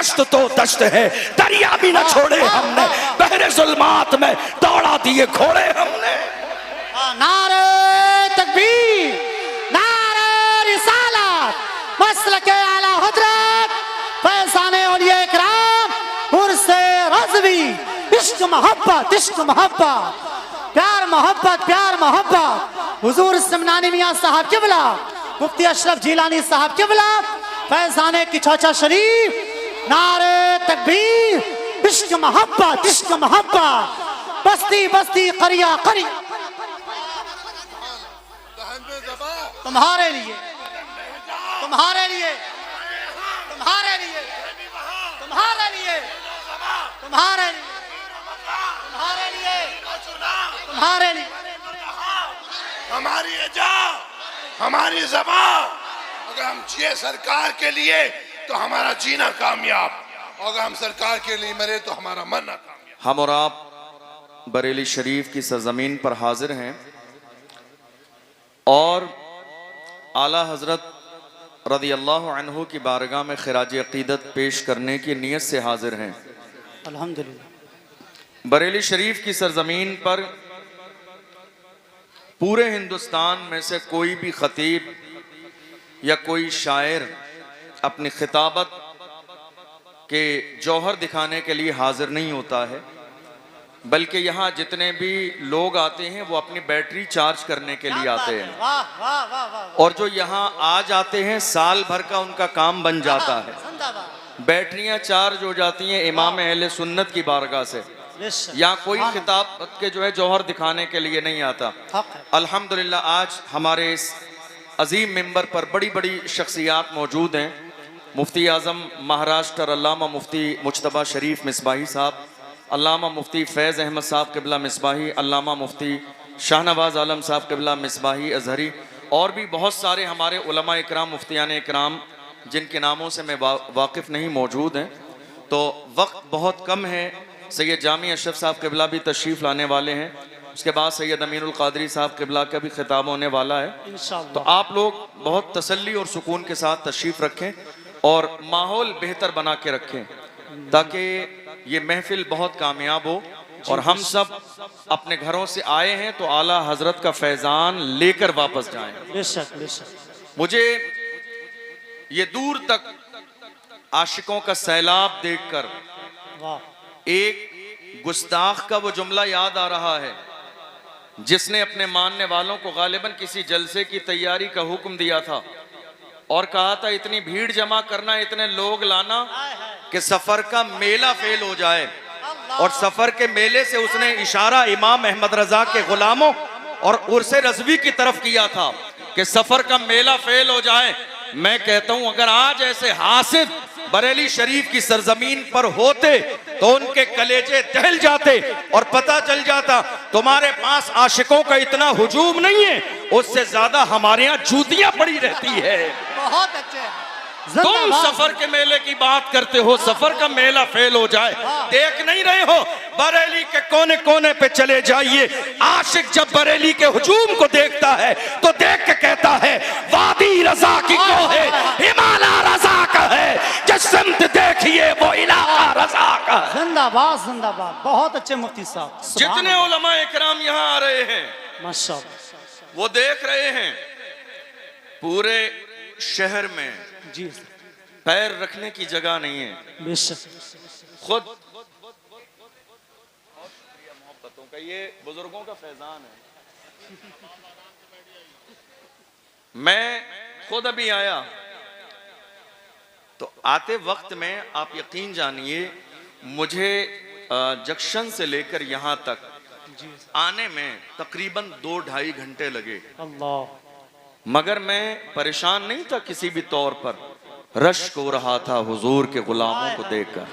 दश्त तो दश्त है, दरिया भी न छोड़े हमने, बहरे जुल्मात में दौड़ा दिए घोड़े हमने। नारे तकबीर, नारे रिसालत, मसलके आला हजरत फैज़ाने औलिया इकराम उर्से रज़वी। इश्क मोहब्बत, इश्क मोहब्बत, प्यार मोहब्बत, प्यार मोहब्बत। हुजूर समनानी मियां साहब किबला, मुफ्ती अशरफ जिलानी साहब किबला, फैज़ाने की चौचा शरीफ। नारे तकबीर, इश्क मोहब्बत, इश्क मोहब्बत, बस्ती बस्ती करिया करिया तुम्हारे लिए, तुम्हारे लिए, तुम्हारे लिए, तुम्हारे लिए, तुम्हारे लिए, तुम्हारे लिए, तुम्हारे लिए। हमारी एजा, हमारी ज़बान, अगर हम जिए सरकार के लिए तो हमारा जीना कामयाब, अगर हम सरकार के लिए मरे तो हमारा मरना कामयाब। हम और आप बरेली शरीफ की सरजमीन पर हाजिर हैं और आला हजरत रज़ी अल्लाह अन्हु की बारगाह में खिराज अक़ीदत पेश करने की नीयत से हाजिर हैं। अल्हम्दुलिल्लाह। बरेली शरीफ की सरजमीन पर पूरे हिंदुस्तान में से कोई भी खतीब या कोई शायर अपनी खिताबत के जौहर दिखाने के लिए हाजिर नहीं होता है, बल्कि यहाँ जितने भी लोग आते हैं वो अपनी बैटरी चार्ज करने के लिए आते हैं। वाह वाह वाह वाह। और जो यहाँ आ जाते हैं साल भर का उनका काम बन जाता है, बैटरियाँ चार्ज हो जाती हैं इमाम अहले सुन्नत की बारगाह से। यहाँ कोई खिताबत के जो है जौहर दिखाने के लिए नहीं आता। अल्हम्दुलिल्लाह आज हमारे इस अजीम मिंबर पर बड़ी बड़ी शख्सियात मौजूद हैं। मुफ्ती आज़म महाराष्ट्र अल्लामा मुफ्ती मुज्तबा शरीफ मिसबाही साहब, अल्लामा मुफ्ती फैज़ अहमद साहब क़िबला मिसबाही, अल्लामा मुफ्ती शाहनवाज़ आलम साहब क़िबला मिसबाही अज़हरी, और भी बहुत सारे हमारे उलमा इकराम, मुफ्तियान इकराम जिनके नामों से मैं वाकिफ़ नहीं मौजूद हैं। तो वक्त बहुत कम है। सैयद जामी अशरफ साहब क़िबला भी तशरीफ़ लाने वाले हैं, उसके बाद सैयद अमीनुल क़ादरी साहब क़िबला का भी खिताब होने वाला है। तो आप लोग बहुत तसल्ली और सुकून के साथ तशरीफ़ रखें और माहौल बेहतर बना के रखें ताकि ये महफिल बहुत कामयाब हो और हम सब अपने घरों से आए हैं तो आला हजरत का फैज़ान लेकर वापस जाएं। बेशक बेशक। मुझे ये दूर तक आशिकों का सैलाब देखकर एक गुस्ताख का वो जुमला याद आ रहा है जिसने अपने मानने वालों को गालिबन किसी जलसे की तैयारी का हुक्म दिया था और कहा था इतनी भीड़ जमा करना, इतने लोग लाना कि सफर का मेला फेल हो जाए। और सफर के मेले से उसने इशारा इमाम अहमद रजा के गुलामों और उर्से रज़वी की तरफ किया था कि सफर का मेला फेल हो जाए। मैं कहता हूं अगर आज ऐसे हासिद बरेली शरीफ की सरजमीन पर होते तो उनके कलेजे दहल जाते और पता चल जाता तुम्हारे पास आशिकों का इतना हुजूम नहीं है, उससे ज्यादा हमारे यहाँ जूतियां पड़ी रहती है। बहुत अच्छे। तुम सफर के मेले की बात करते हो, सफर का मेला फेल हो जाए, देख नहीं रहे हो बरेली के कोने कोने पे चले जाइए। आशिक जब बरेली के हुजूम को देखता है तो देख के कहता है वादी रजा की को है, हिमालय रजा का है, जिस सिमत देखिए वो इलाका रजा का है। जिंदाबाद जिंदाबाद। बहुत अच्छे मुफ्ती साहब। जितने उलमा इकराम यहाँ आ रहे हैं माशाअल्लाह, वो देख रहे हैं पूरे शहर में जी पैर रखने की जगह नहीं है। बेशक। खुद मोहब्बतों का ये बुजुर्गों का फैजान है। मैं खुद अभी आया तो आते वक्त में आप यकीन जानिए मुझे जंक्शन से लेकर यहाँ तक आने में तकरीबन 2-2.5 घंटे लगे। अल्लाह। मगर मैं परेशान नहीं था किसी भी तौर पर, रश्क हो रहा था हुजूर के गुलामों को देखकर,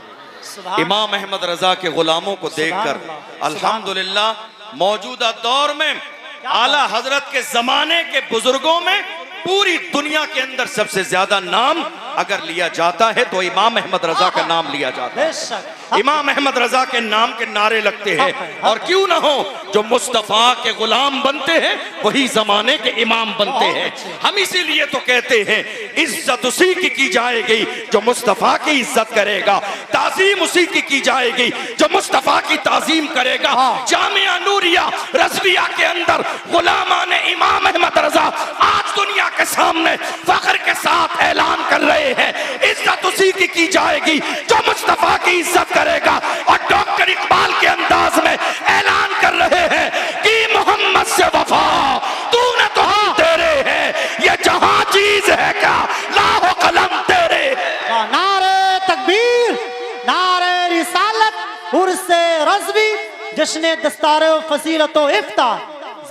इमाम अहमद रजा के गुलामों को देखकर। अल्हम्दुलिल्लाह मौजूदा दौर में आला हजरत के जमाने के बुजुर्गों में पूरी दुनिया के अंदर सबसे ज्यादा नाम अगर लिया जाता है तो इमाम अहमद रजा का नाम लिया जाता है। बेशक इमाम अहमद रजा के नाम के नारे लगते हैं, और क्यों ना हो, जो मुस्तफा के गुलाम बनते हैं वही जमाने के इमाम बनते हैं। हम इसीलिए तो कहते हैं इज्जत उसी की जाएगी जो मुस्तफा की इज्जत करेगा, ताजीम उसी की जाएगी जो मुस्तफा की ताजीम करेगा। जामिया नूरिया रज़विया के अंदर गुलामान इमाम अहमद रजा आज दुनिया के सामने फख्र के साथ ऐलान कर रहे हैं, इज्जत उसी की जाएगी जो मुस्तफा की इज्जत करेगा। और डॉक्टर इकबाल के अंदाज में ऐलान कर रहे हैं कि मोहम्मद से वफा तूने तो हम तेरे हैं, ये जहां चीज है क्या लाहो कलम तेरे। नारे तकबीर, नारे रिसालत, उर्से रज़वी, जश्न दस्तार फसीलत व इफ्तार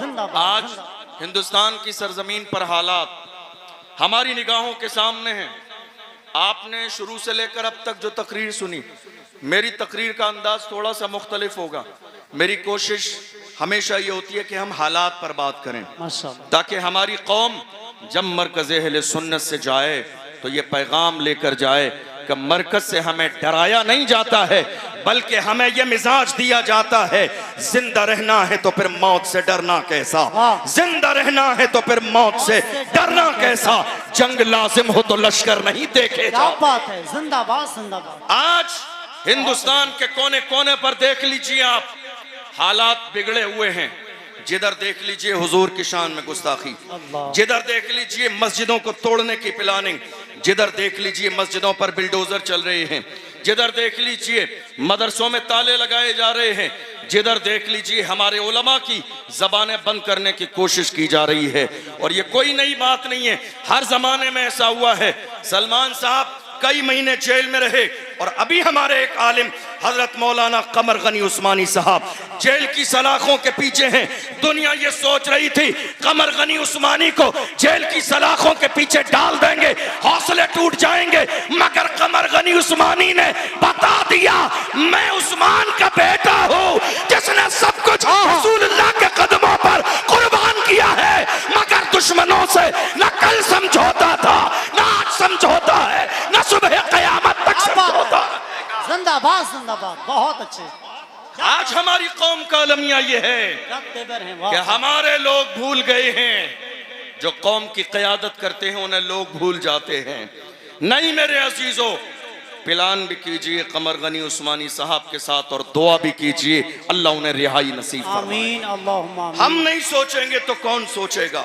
जिंदाबाद। आज हिंदुस्तान की सरजमीन पर हालात हमारी निगाहों के सामने हैं। आपने शुरू से लेकर अब तक जो तकरीर सुनी, मेरी तकरीर का अंदाज थोड़ा सा मुख्तलिफ होगा। मेरी कोशिश हमेशा ये होती है कि हम हालात पर बात करें, माशाअल्लाह, ताकि हमारी कौम जब मरकज़ अहले सुन्नत से जाए तो ये पैगाम लेकर जाए कि मरकज से हमें डराया नहीं जाता है, बल्कि हमें यह मिजाज दिया जाता है, जिंदा रहना है तो फिर मौत से डरना कैसा, जिंदा रहना है तो फिर मौत से डरना कैसा, जंग लाजिम हो तो लश्कर नहीं देखे क्या जाओ। बात है, जिंदाबाद जिंदाबाद। आज हिंदुस्तान के कोने कोने पर देख लीजिए आप, हालात बिगड़े हुए हैं। जिधर देख लीजिए हुजूर की शान में गुस्ताखी, जिधर देख लीजिए मस्जिदों को तोड़ने की प्लानिंग, जिधर देख लीजिए मस्जिदों पर बिल्डोजर चल रहे हैं, जिधर देख लीजिए मदरसों में ताले लगाए जा रहे हैं, जिधर देख लीजिए हमारे उलमा की जबानें बंद करने की कोशिश की जा रही है। और ये कोई नई बात नहीं है, हर जमाने में ऐसा हुआ है। सलमान साहब कई महीने जेल में रहे, और अभी हमारे एक आलिम हजरत मौलाना कमर गनी उस्मानी साहब जेल की सलाखों के पीछे हैं। दुनिया ये सोच रही थी कमर गनी उस्मानी को जेल की सलाखों के पीछे डाल देंगे, हौसले टूट जाएंगे, मगर कमर गनी उस्मानी ने बता दिया मैं उस्मान का बेटा हूँ जिसने सब कुछ रसूलुल्लाह के कदमों पर कुर्बान किया है। मगर दुश्मनों से न कल समझौता था, न आज समझौता है, न सुबह कयामत तक समझौता। जिंदाबाद जिंदाबाद, बहुत अच्छे। आज हमारी कौम का अलमिया ये है क्या तेवर हैं, कि वाह। हमारे लोग भूल गए हैं, जो कौम की क़यादत करते हैं उन्हें लोग भूल जाते हैं। नहीं मेरे अजीजों, प्लान भी कीजिए कमर गनी उस्मानी साहब के साथ और दुआ भी कीजिए अल्लाह उन्हें रिहाई नसीब फरमाए। आमीन अल्लाहुम्मा आमीन। हम नहीं सोचेंगे तो कौन सोचेगा?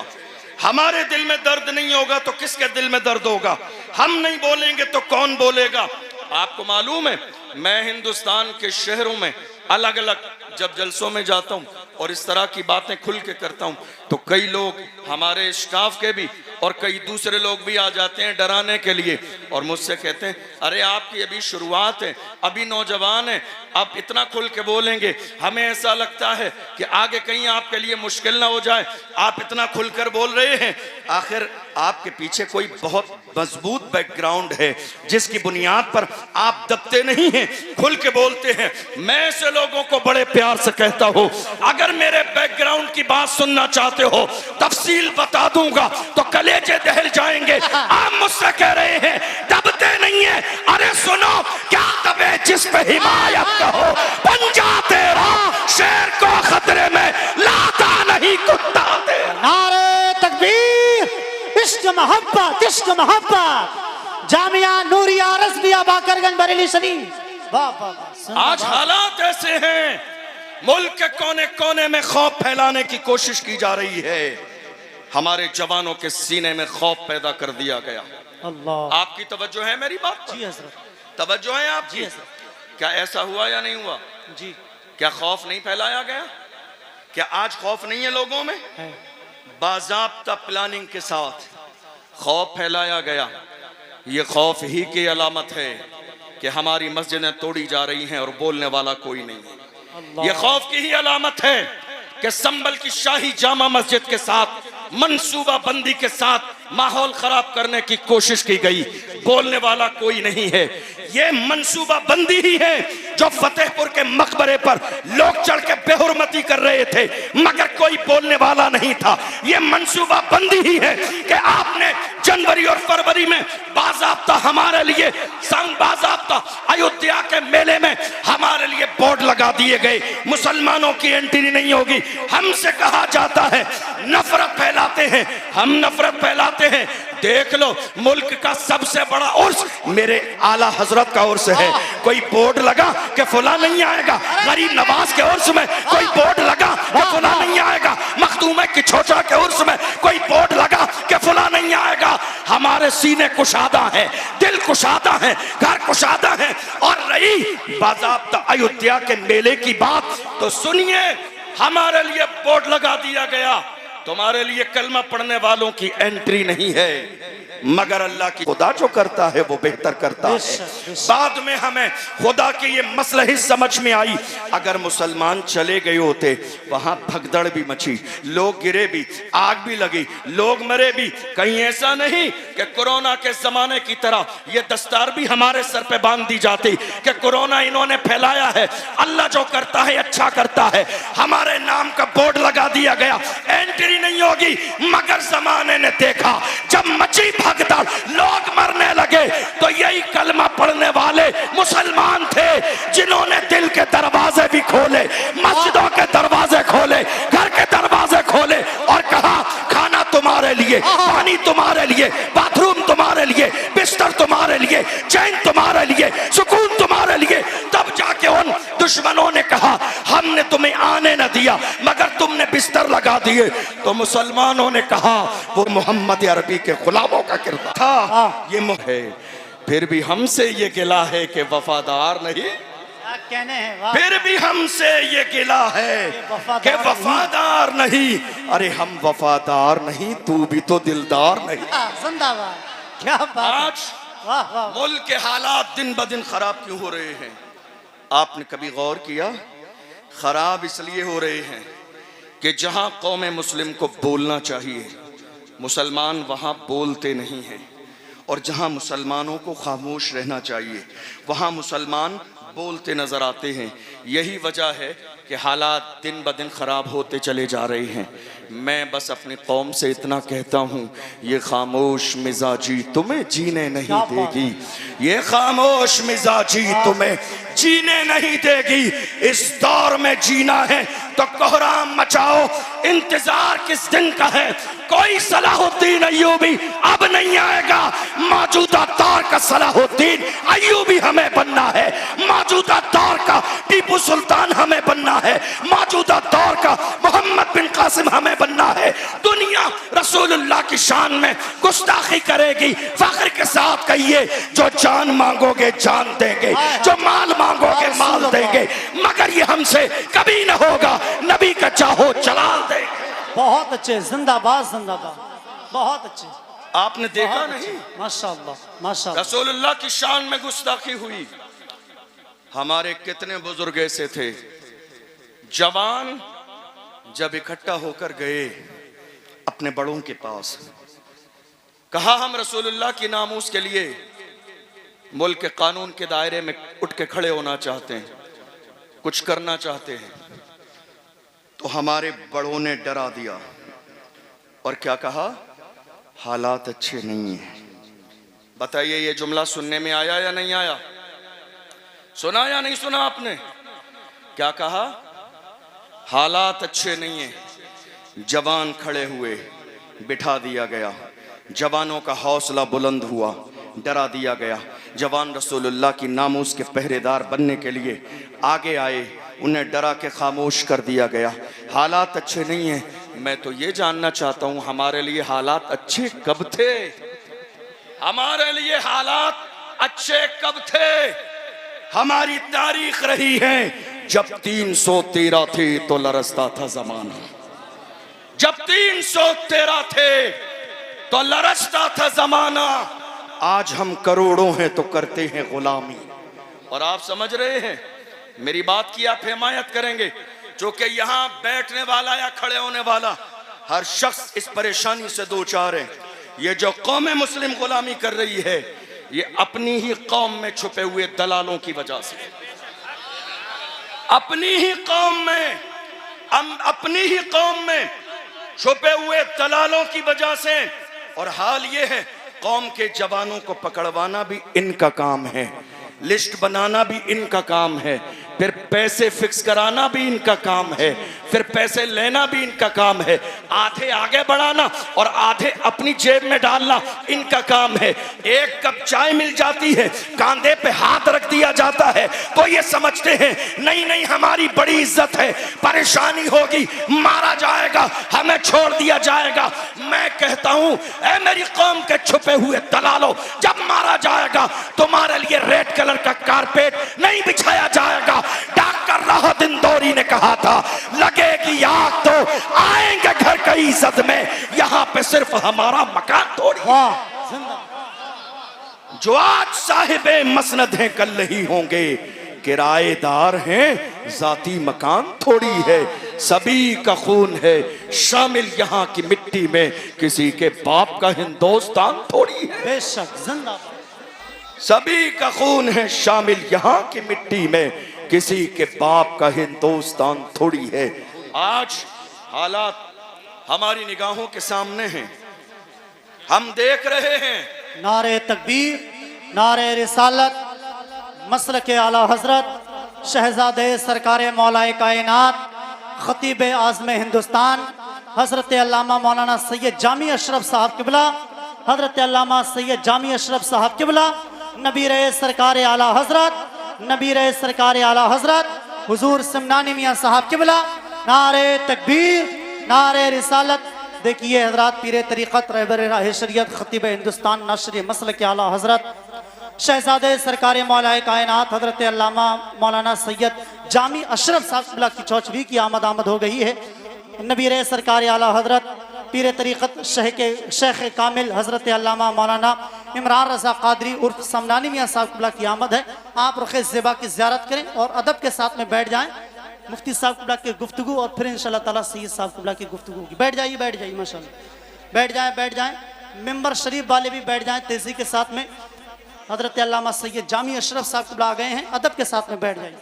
हमारे दिल में दर्द नहीं होगा तो किसके दिल में दर्द होगा? हम नहीं बोलेंगे तो कौन बोलेगा? आपको मालूम है, मैं हिंदुस्तान के शहरों में अलग अलग जब जलसों में जाता हूँ और इस तरह की बातें खुल के करता हूँ, तो कई लोग हमारे स्टाफ के भी और कई दूसरे लोग भी आ जाते हैं डराने के लिए, और मुझसे कहते हैं अरे आपकी अभी शुरुआत है, अभी नौजवान है, आप इतना खुल के बोलेंगे, हमें ऐसा लगता है कि आगे कहीं आपके लिए मुश्किल ना हो जाए, आप इतना खुलकर बोल रहे हैं। आखिर आपके पीछे कोई बहुत मजबूत बैकग्राउंड है जिसकी बुनियाद पर आप दबते नहीं हैं, खुल के बोलते हैं। मैं ऐसे लोगों को बड़े प्यार से कहता हूँ, अगर मेरे बैकग्राउंड की बात सुनना चाहते हो तफसील बता दूंगा तो कलेजे दहल जाएंगे। आप मुझसे कह रहे हैं दबते नहीं है, अरे सुनो क्या दबे जिस पे हिमायत कहो, पंजा तेरा शेर को खतरे में लाता नहीं कुत्ता तेरा। नारे तकबीर, इश्क मोहब्बत, इश्क मोहब्बत। जामिया नूरिया रज़विया बाकरगंज बरेली शरीफ, वाह वाह वाह। आज हालात ऐसे हैं, मुल्क के कोने कोने में खौफ फैलाने की कोशिश की जा रही है, हमारे जवानों के सीने में खौफ पैदा कर दिया गया। अल्लाह, आपकी तवज्जो है मेरी बात पर? जी हज़रत, तवज्जो है आपकी? जी हज़रत, क्या ऐसा हुआ या नहीं हुआ? जी क्या खौफ नहीं फैलाया गया? क्या आज खौफ नहीं है लोगों में? है। बाज़ाब्ता प्लानिंग के साथ खौफ फैलाया गया। ये खौफ ही की अलामत है कि हमारी मस्जिदें तोड़ी जा रही हैं और बोलने वाला कोई नहीं है। ये खौफ की ही अलामत है कि संभल की शाही जामा मस्जिद के साथ मंसूबा बंदी के साथ माहौल खराब करने की कोशिश की गई। बोलने वाला कोई नहीं है। ये मंसूबा बंदी ही है जो फतेहपुर के मकबरे पर लोग चढ़ के बेहुरमती कर रहे थे मगर कोई बोलने वाला नहीं था। ये मंसूबा बंदी ही है कि आपने जनवरी और फरवरी में बाज़ाब्ता हमारे लिए संग बाज़ाब्ता अयोध्या के मेले में हमारे लिए बोर्ड लगा दिए गए, मुसलमानों की एंट्री नहीं होगी। हमसे कहा जाता है नफरत फैलाते हैं, हम नफरत फैलाते हैं। देख लो मुल्क का सबसे बड़ा उर्स मेरे आला हजरत का उर्स है। कोई बोर्ड लगा कि फुला नहीं आएगा, गरीब नवाज के उर्स में कोई बोर्ड लगा कि फुला नहीं आएगा, मखदूम की छोटा के उर्स में कोई बोर्ड लगा कि फुला नहीं आएगा। हमारे सीने कुशादा है, दिल कुशादा है, घर कुशादा है। और रही बाज़ाब्ता अयोध्या के मेले की बात तो सुनिए, हमारे लिए बोर्ड लगा दिया गया, तुम्हारे लिए कलमा पढ़ने वालों की एंट्री नहीं है मगर अल्लाह की खुदा जो करता है वो बेहतर करता है। बाद में हमें खुदा की ये मसलही समझ में आई, अगर मुसलमान चले गए होते वहां भगदड़ भी मची, लोग गिरे भी, आग भी लगी, लोग मरे भी। कहीं ऐसा नहीं कि कोरोना के जमाने की तरह ये दस्तार भी हमारे सर पे बांध दी जाती कि कोरोना इन्होंने फैलाया है। अल्लाह जो करता है अच्छा करता है। हमारे नाम का बोर्ड लगा दिया गया, एंट्री नहीं होगी मगर जमाने ने देखा जब मची भगदड़, लोग मरने लगे तो यही कलमा पढ़ने वाले मुसलमान थे जिन्होंने दिल के दरवाजे भी खोले, मस्जिदों के दरवाजे खोले, घर के दरवाजे खोले और कहा खाना तुम्हारे लिए, पानी तुम्हारे लिए, बाथरूम तुम्हारे लिए, बिस्तर तुम्हारे लिए, चैन तुम्हारे लिए, सुकून तुम्हारे लिए। तब जाके उन दुश्मनों ने कहा हमने तुम्हें आने न दिया मगर तुमने बिस्तर लगा दिए। तो मुसलमानों ने कहा वो मोहम्मद अरबी के गुलामों का किरदार था, ये है। फिर भी हमसे ये गिला है कि वफादार नहीं, कहने हैं फिर भी हमसे ये गिला है कि वफादार नहीं। अरे हम वफादार नहीं, तू भी तो दिलदार नहीं। जिंदाबाद, क्या बात। आज वाह वाह, मुल्क के हालात दिन ब दिन खराब क्यों हो रहे हैं? आपने कभी गौर किया? खराब इसलिए हो रहे हैं कि जहां कौम मुस्लिम को बोलना चाहिए मुसलमान वहां बोलते नहीं हैं, और जहां मुसलमानों को खामोश रहना चाहिए वहां मुसलमान बोलते नजर आते हैं। यही वजह है कि हालात दिन ब दिन खराब होते चले जा रहे हैं। मैं बस अपनी कौम से इतना कहता हूँ, ये खामोश मिजाजी तुम्हें जीने नहीं देगी, ये खामोश मिजाजी तुम्हें जीने नहीं देगी। इस दौर में जीना है तो कोहराम मचाओ, इंतजार किस दिन का है? कोई सलाहुद्दीन अय्यूबी अब नहीं आएगा। मौजूदा दौर का सलाहुद्दीन अय्यूबी हमें बनना है, मौजूदा दौर का टीपू सुल्तान हमें बनना है, मौजूदा दौर का मोहम्मद बिन कासिम हमें बनना है। दुनिया रसूलुल्लाह की शान में गुस्ताखी करेगी, फख्र के साथ कहिए जो जान मांगोगे जान देंगे, जो माल मांगोगे माल देंगे, मगर ये हमसे कभी न होगा। नबी का चाहो जलाल देंगे। बहुत अच्छे, जिंदाबाद जिंदाबाद, बहुत अच्छे। आपने देखा नहीं माशाअल्लाह माशाअल्लाह, रसूलुल्लाह की शान में गुस्ताखी हुई। हमारे कितने बुजुर्ग ऐसे थे जवान जब इकट्ठा होकर गए अपने बड़ों के पास, कहा हम रसूलुल्लाह की नामूस के लिए मुल्क के कानून के दायरे में उठ के खड़े होना चाहते हैं, कुछ करना चाहते हैं। तो हमारे बड़ों ने डरा दिया और क्या कहा, हालात अच्छे नहीं हैं। बताइए ये जुमला सुनने में आया या नहीं आया? सुना या नहीं सुना आपने? क्या कहा? हालात अच्छे नहीं हैं। जवान खड़े हुए, बिठा दिया गया, जवानों का हौसला बुलंद हुआ, डरा दिया गया। जवान रसूलुल्लाह की नामूस के पहरेदार बनने के लिए आगे आए, उन्हें डरा के खामोश कर दिया गया। हालात अच्छे नहीं हैं। मैं तो ये जानना चाहता हूँ हमारे लिए हालात अच्छे कब थे? हमारे लिए हालात अच्छे कब थे? हमारी तारीख रही है जब 313 थे तो लरसता था जमाना, जब 313 थे तो लरसता था जमाना। आज हम करोड़ों हैं तो करते हैं गुलामी। और आप समझ रहे हैं मेरी बात की आप हिमायत करेंगे, जो कि यहाँ बैठने वाला या खड़े होने वाला हर शख्स इस परेशानी से दो चार है। ये जो कौम मुस्लिम गुलामी कर रही है, ये अपनी ही कौम में छुपे हुए दलालों की वजह से, अपनी ही कौम में, अपनी ही कौम में छुपे हुए दलालों की वजह से। और हाल ये है, कौम के जवानों को पकड़वाना भी इनका काम है, लिस्ट बनाना भी इनका काम है, फिर पैसे फिक्स कराना भी इनका काम है, फिर पैसे लेना भी इनका काम है, आधे आगे बढ़ाना और आधे अपनी जेब में डालना इनका काम है। एक कप चाय मिल जाती है, कांधे पे हाथ रख दिया जाता है तो ये समझते हैं नहीं नहीं हमारी बड़ी इज्जत है, परेशानी होगी, मारा जाएगा, हमें छोड़ दिया जाएगा। मैं कहता हूं ऐ मेरी कौम के छुपे हुए दलालों, जब मारा जाएगा तुम्हारे लिए रेड कलर का कारपेट नहीं बिछाया जाएगा। डॉक्टर राहत इंदौरी ने कहा था लगेगी आग तो आएंगे घर की इज्जत में, यहाँ पे सिर्फ हमारा मकान थोड़ी। जो आज साहिबे मसनद हैं कल नहीं होंगे, किराएदार हैं जाती मकान थोड़ी है। सभी का खून है शामिल यहाँ की मिट्टी में, किसी के बाप का हिंदुस्तान थोड़ी है। बेशक जिंदाबाद। सभी का खून है शामिल यहाँ की मिट्टी में, किसी के बाप का हिंदुस्तान थोड़ी है। आज हालात हमारी निगाहों के सामने हैं, हम देख रहे हैं। नारे तकबीर, नारे रिसालत, मसलक आला हजरत शहजादे सरकार मौलाए कायनात खतीब आज़म हिंदुस्तान हजरत अल्लामा मौलाना सैयद जामी अशरफ साहब किबला, हजरत अल्लामा सैयद जामी अशरफ साहब किबला, नबी रहे सरकार आला हजरत, नबी रहे सरकार आला हजरत हुजूर सिमनानी मियाँ साहब किबला। नारे तकबीर, नारे रिसालत। देखिए हजरत पीर तरीक़त रहबर राह शरीयत खतीब हिंदुस्तान नाशर मसलक आला हजरत शहजादे सरकार मौलाए कायनात हजरत अल्लामा मौलाना सैयद जामी अशरफ साहब किबला की चौचवी की आमद हो गई है। नबी रहे सरकार आला हजरत पीर तरीक़त शेख कामिल हजरत अल्लामा मौलाना इमरान रज़ा क़ादरी उर्फ समनानी मियाँ साहब किबला की आमद है। आप रुख़ ज़िबा की ज़ियारत करें और अदब के साथ में बैठ जाएं। मुफ्ती साहब किबला की गुफ्तगू और फिर इंशाअल्लाह ताला सैयद साहब किबला की गुफ्तगू होगी। बैठ जाइए माशाअल्लाह, बैठ जाएं। मिंबर शरीफ वाले भी बैठ जाएं तेज़ी के साथ में। हजरत अल्लामा सैयद जामी अशरफ साहब किबला आ गए हैं, अदब के साथ में बैठ जाइए।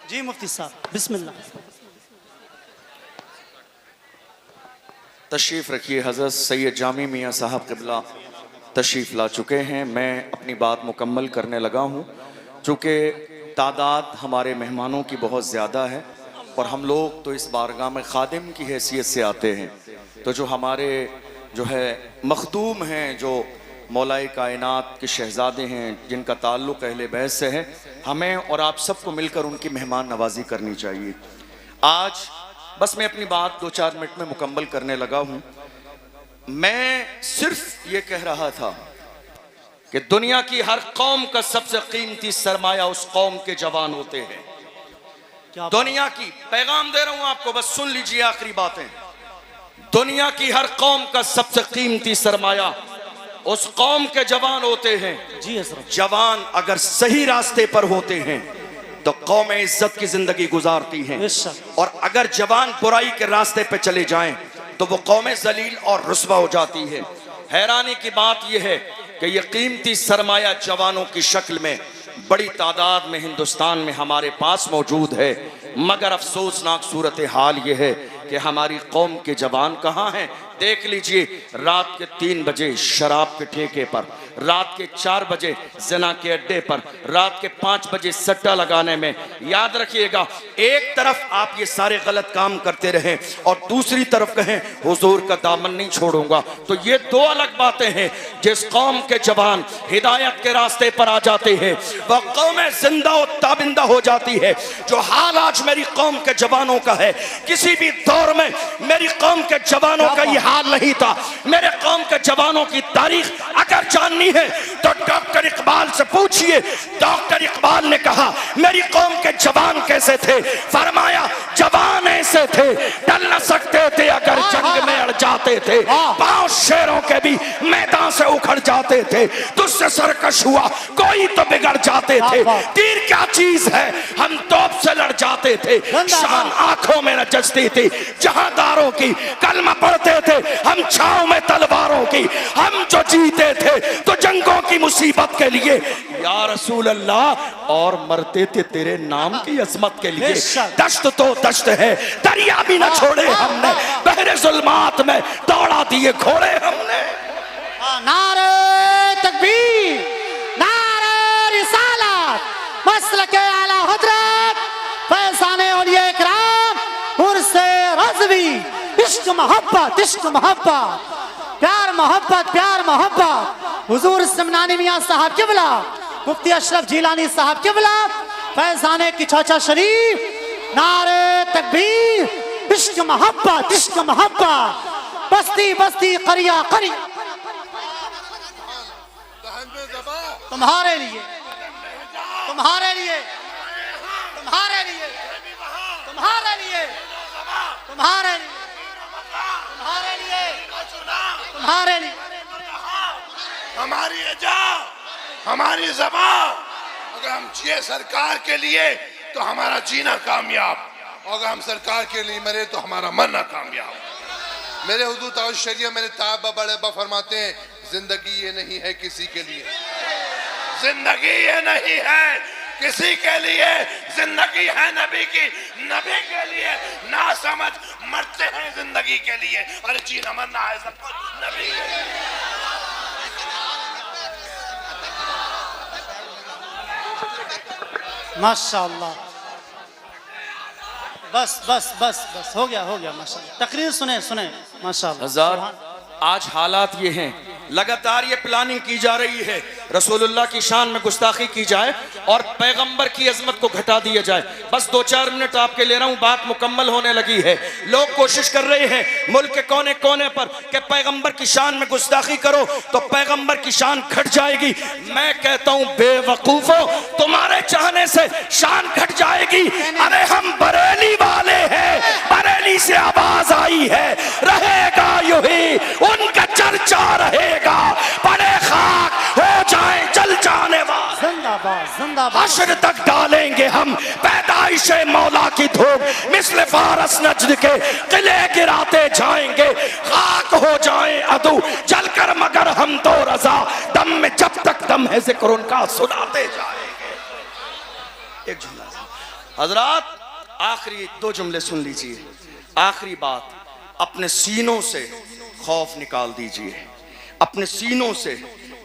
जी मुफ्ती साहब बिस्मिल्लाह। तशरीफ़ रखिए। हज़रत सैयद जामी मियाँ साहब क़िबला तशरीफ़ ला चुके हैं। मैं अपनी बात मुकम्मल करने लगा हूँ। चूँकि तादाद हमारे मेहमानों की बहुत ज़्यादा है और हम लोग तो इस बारगाह में खादिम की हैसियत से आते हैं, तो जो हमारे जो है मखदूम हैं, जो मौलाए कायनात के शहज़ादे हैं, जिनका ताल्लुक़ अहले बैत से है, हमें और आप सबको मिलकर उनकी मेहमान नवाजी करनी चाहिए। आज बस मैं अपनी बात 2-4 मिनट में मुकम्मल करने लगा हूँ। मैं सिर्फ ये कह रहा था कि दुनिया की हर कौम का सबसे कीमती सरमाया उस कौम के जवान होते हैं। दुनिया की पैगाम दे रहा हूँ आपको, बस सुन लीजिए आखिरी बातें। दुनिया की हर कौम का सबसे कीमती सरमाया उस कौम के जवान होते हैं। जी हज़रत। जवान अगर सही रास्ते पर होते हैं तो कौम इज्जत की जिंदगी गुजारती हैं, और अगर जवान बुराई के रास्ते पे चले जाएं तो वो कौम जलील और रुस्वा हो जाती है। हैरानी की बात यह है कि ये कीमती सरमाया जवानों की शक्ल में बड़ी तादाद में हिंदुस्तान में हमारे पास मौजूद है, मगर अफसोसनाक सूरत हाल ये है कि हमारी कौम के जवान कहाँ हैं। देख लीजिए, रात के 3 बजे शराब के ठेके पर, रात के 4 बजे जना के अड्डे पर, रात के 5 बजे सट्टा लगाने में। याद रखिएगा, एक तरफ आप ये सारे गलत काम करते रहे और दूसरी तरफ कहें हुजूर का दामन नहीं छोड़ूंगा, तो ये 2 अलग बातें हैं। जिस कौम के जवान हिदायत के रास्ते पर आ जाते हैं वह कौम जिंदा और ताबिंदा हो जाती है। जो हाल आज मेरी कौम के जवानों का है, किसी भी दौर में मेरी कौम के जवानों का ये हाल नहीं था। मेरे कौम के जवानों की तारीख अगर जाननी है तो डॉक्टर इकबाल से पूछिए। डॉक्टर इकबाल ने कहा मेरी कौम के जवान कैसे थे, फरमाया जवान ऐसे थे टल न सकते थे अगर जंग में अड़ जाते थे, पांव शेरों के भी मैदान से उखड़ जाते थे, मुझसे सरकश हुआ, कोई तो बिगड़ जाते थे। तीर क्या चीज है, हम तोप से लड़ जाते थे, शान आंखों में न जचती थी जहादारों की, कलमा पढ़ते थे हम छांव में तलवारों की, हम जो जीते थे तो जंगों की मुसीबत के लिए या रसूल अल्लाह, और मरते थे तेरे नाम की अजमत के लिए। दश्त तो दश्त है, दरिया भी न छोड़े हमने, बहरे जुल्मात में दौड़ा दिए घोड़े हमने। नारे तकबीर, नारे रिसालत, मसलके आला हजरत, फैज़ाने औलिया इकराम, उर्से रज़वी, इश्क मोहब्बत, इश्क मोहब्बत, प्यार मोहब्बत, प्यार मोहब्बत। हुजूर समनानी मियां साहब किबला, मुफ्ती अशरफ जिलानी साहब किबला, फैज़ाने की चाचा शरीफ, नारे तकबीर, इश्क मोहब्बत, इश्क मोहब्बत, बस्ती बस्ती करिया करिया तुम्हारे लिए, तुम्हारे लिए, तुम्हारे लिए, तुम्हारे लिए, तुम्हारे लिए, तुम्हारे लिए, तुम्हारे लिए। हमारी एजा, हमारी ज़बान, अगर हम जिए सरकार के लिए तो हमारा जीना कामयाब, अगर हम सरकार के लिए मरे तो हमारा मरना कामयाब। मेरे हुजूर ताउश शरिया मेरे ताबा बड़े बा फरमाते हैं, जिंदगी ये नहीं है किसी के लिए, जिंदगी ये नहीं है किसी के लिए, जिंदगी है नबी की, नबी के लिए। ना समझ मरते हैं जिंदगी के लिए, अरे जीना मरना है सब कुछ नबी के लिए। माशाअल्लाह, बस बस बस बस हो गया माशाअल्लाह। तकरीर सुने सुने माशाअल्लाह। हजार आज हालात ये हैं, लगातार ये प्लानिंग की जा रही है रसूलुल्लाह की शान में गुस्ताखी की जाए और पैगंबर की अजमत को घटा दिया जाए। बस 2-4 मिनट आपके ले रहा हूँ, बात मुकम्मल होने लगी है। लोग कोशिश कर रहे हैं मुल्क के कोने कोने पर कि पैगंबर की शान में गुस्ताखी करो तो पैगंबर की शान घट जाएगी। मैं कहता हूँ बेवकूफो, तुम्हारे चाहने से शान घट जाएगी। अरे हम बरेली वाले हैं, बरेली से आवाज आई है, रहेगा यूं ही उनका चर्चा रहेगा, बड़े खाक हो जाए जल जाने वाले, जिंदाबाद जिंदाबाद। हश्र तक डालेंगे हम पैदाइशे मौला की धूप, मिस्ल फारस नजद के किले गिराते जाएंगे, खाक हो जाए अदू जलकर मगर हम तो रजा, दम में जब तक दम है जिक्र उनका सुनाते जाएंगे। एक जुमला हजरात, आखिरी 2 जुमले सुन लीजिए। आखिरी बात, अपने सीनों से खौफ निकाल दीजिए, अपने सीनों से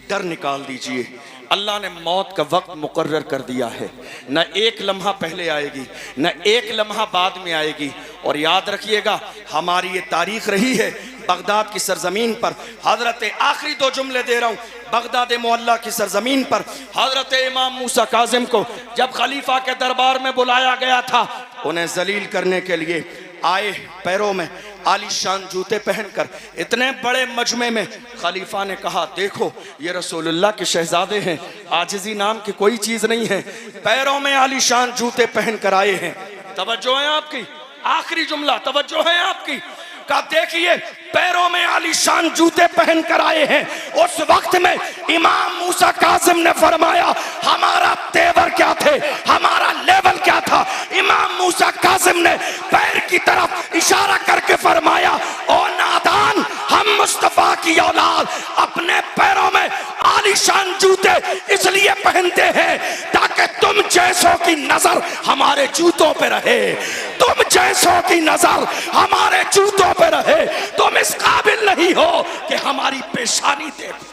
डर निकाल दीजिए। अल्लाह ने मौत का वक्त मुकर्रर कर दिया है, न एक लम्हा पहले आएगी न एक लम्हा बाद में आएगी। और याद रखिएगा, हमारी ये तारीख रही है बगदाद की सरजमीन पर। हजरत आखिरी 2 जुमले दे रहा हूँ। बगदाद मोहल्ला की सरजमीन पर हजरत इमाम मूसा काजिम को जब खलीफा के दरबार में बुलाया गया था, उन्हें जलील करने के लिए आए, पैरों में आलीशान जूते पहनकर इतने बड़े मजमे में खलीफा ने कहा, देखो ये रसूलुल्लाह के शहजादे हैं, आजिज़ी नाम की कोई चीज़ नहीं है, पैरों में आलीशान जूते पहनकर आए हैं। तवज्जो है आपकी, आखिरी जुमला तवज्जो है आपकी। का देखिए, पैरों में आलीशान जूते पहनकर आए हैं। उस वक्त में इमाम मूसा काजिम ने फरमाया, हमारा तेवर क्या थे, हमारा लेवल क्या था। इमाम मूसा काजिम ने पैर की तरफ इशारा करके फरमाया, ओ नादान, हम मुस्तफा की औलाद अपने पैरों में आलीशान जूते इसलिए पहनते हैं ताकि तुम जैसों की नजर हमारे जूतों पे रहे, तुम जैसों की नजर हमारे जूतों पे रहे। तुम इस काबिल नहीं हो कि हमारी पेशानी देखो।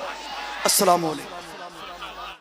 अस्सलाम वालेकुम।